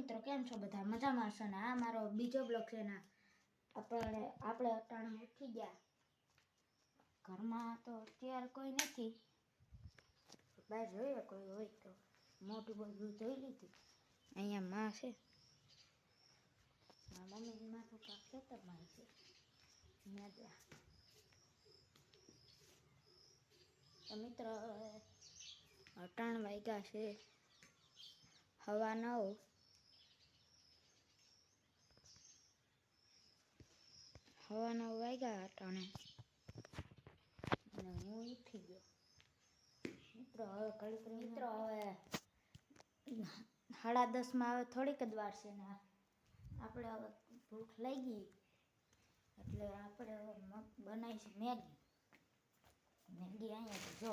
મિત્રો કેમ છો બધા મજામાં છો ને? આ મારો બીજો બ્લોગ છે ને. આપણે અટાણે ઉઠી ગયા. ઘરમાં તો અત્યારે કોઈ નથી. બહાર જોઈએ કોઈ હોય તો મોટું બધું જોઈ લીધું. અહીંયા માં છે. મમ્મીની માં તો કાંક ખેતરમાં છે. તો મિત્રો અટાણ વાગ્યા છે 9:15. હવા 9 વાગ્યા અટાણે અને હું ઉઠી ગયો. મિત્રો હવે ઘડીક મિત્રો હવે 10:30 હવે થોડીક જ વાર છે ને આપણે હવે ભૂખ લાગી એટલે આપણે હવે બનાવીશું મેગી અહીંયા જો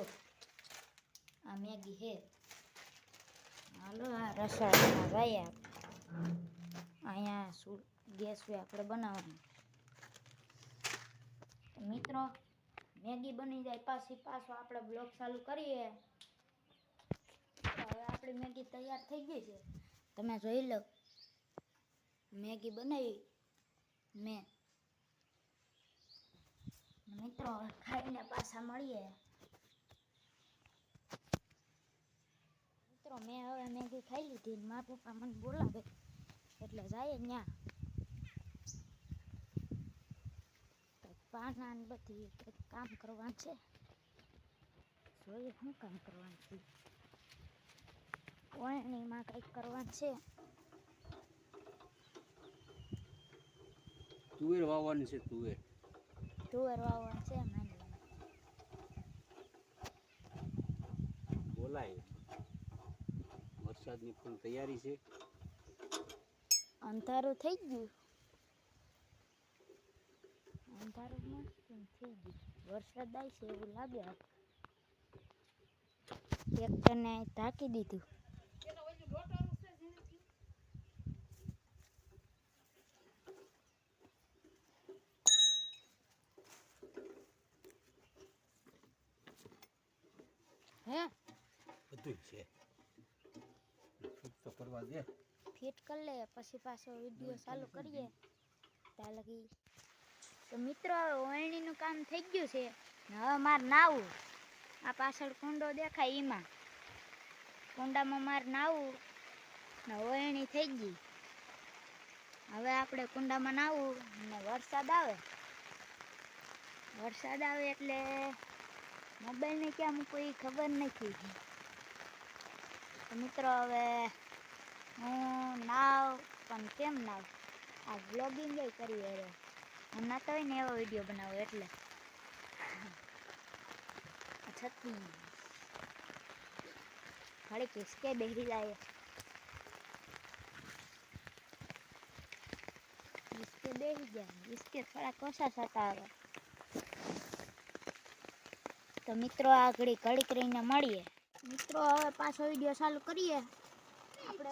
આ મેગી છે. હાલો આ રસોડામાં ગયા અહીંયા ગેસ હોય આપણે બનાવવાનું. મિત્રો મેગી બની જાય પાછો આપણે બ્લોગ ચાલુ કરીએ. હવે આપણી મેગી તૈયાર થઈ ગઈ છે. તમે જોઈ લો મેગી બનાવી મેં. મિત્રો ખાઈને પાછા મળીએ. મિત્રો મેં હવે મેગી ખાઈ લીધી. મારા પપ્પા મને બોલાવે એટલે જાય ત્યાં પાના ને બધી કંઈક કામ કરવાનું છે. જોઈએ શું કામ કરવાનું છે. ઓળણીમાં કંઈક કરવાનું છે. તુવેર વાવવાની છે. તુવેર વાવવાનું છે. બોલાય વરસાદની ફૂલ તૈયારી છે. અંધારું થઈ ગયું. અંધારું મસ્ત થઈ ગયું. વરસાદ આવશે એવું લાગે. ટ્રેક્ટરને ઢાંકી દીધું. હે બધું છે. ફિટ તો કરવા દે. ફિટ કરી લે પછી પાછો વિડીયો ચાલુ કરીએ ત્યાં લગી. તો મિત્રો ઓળણીનું કામ થઈ ગયું છે. હવે મારે નાવું. આ પાછળ કુંડો દેખાય એમાં કુંડામાં મારે નાવું ને ઓળણી થઈ ગઈ. હવે આપણે કુંડામાં નાવું ને વરસાદ આવે એટલે મોબાઈલને ક્યાં મૂકવું એ ખબર નથી. તો મિત્રો હવે હું નાવ પણ કેમ નાવ આ બ્લોગિંગ કરી અરે હું ના તો હોય ને એવો વિડીયો બનાવો એટલે છતી ઘડી કિસકે બેસી જાય. કિસકે બેસી જાય. કિસકે થોડા કોસા થતા આવે. તો મિત્રો આ ઘડીક રહીને મળીએ. મિત્રો હવે પાછો વિડીયો ચાલુ કરીએ આપણે.